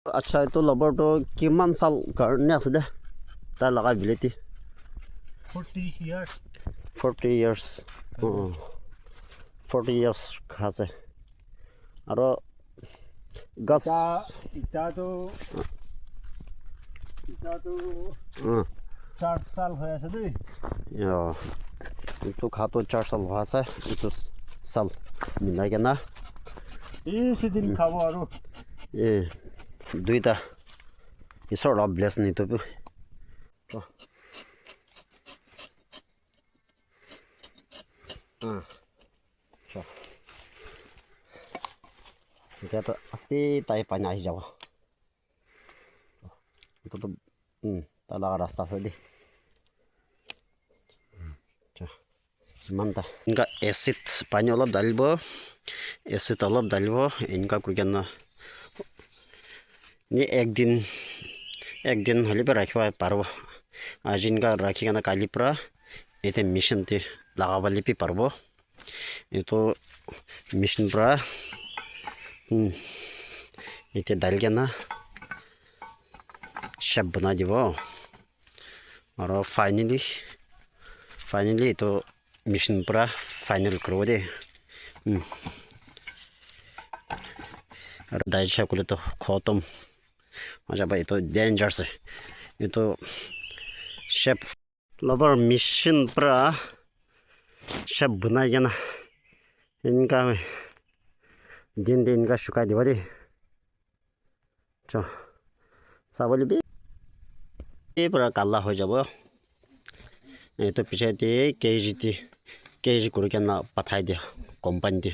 আচ্ছা এইটো লবৰটো কিমান সাল কাৰণে আছে দে তাৰ লাগাবিলিটি 40 years 40 years 40 years আছে আৰু গাছ ইটাটো 4 সাল হৈ আছে দেই এইটো খাটো 4 সাল হৈ আছে এইটো সাল মিলাই কেনা সিদিন খাব আৰু দুইটা ঈশ্বৰ অলপ ব্লেছ নিটো এতিয়াতো আস্তে তাই পানী আহি যাব এইটোতো তাৰ লগা ৰাস্তা আছে দেই ইমানটা এনেকুৱা এচিড পানী অলপ ঢালিব এচিড অলপ ঢালিব এনেকুৱা কৰি কেনে একদিন হ'লে ৰাখিব পাৰিব আজি এনেকুৱা ৰাখি কেনে কালিৰ পৰা এতিয়া মেচিনতে লগাবলৈ পাৰিব এইটো মেচিন পৰা এতিয়া ঢালি কেনে শ্বেপ বনাই দিব আৰু ফাইনেলি এইটো মেচিন পৰা ফাইনেল কৰিব দেই আৰু দাইল চাকলিটো খতম হৈ যাব এইটো ডেঞ্জাৰছ এইটো শ্বেপ লবৰ মেচিন পৰা শ্বেপ বনাই কেনে এনেকুৱা দিন এনেকুৱা শুকাই দিব দেই চাবলৈ পৰা কালা হৈ যাব এইটো পিছতে কেজি কৰি কেনে পঠাই দিয়া কোম্পানীতে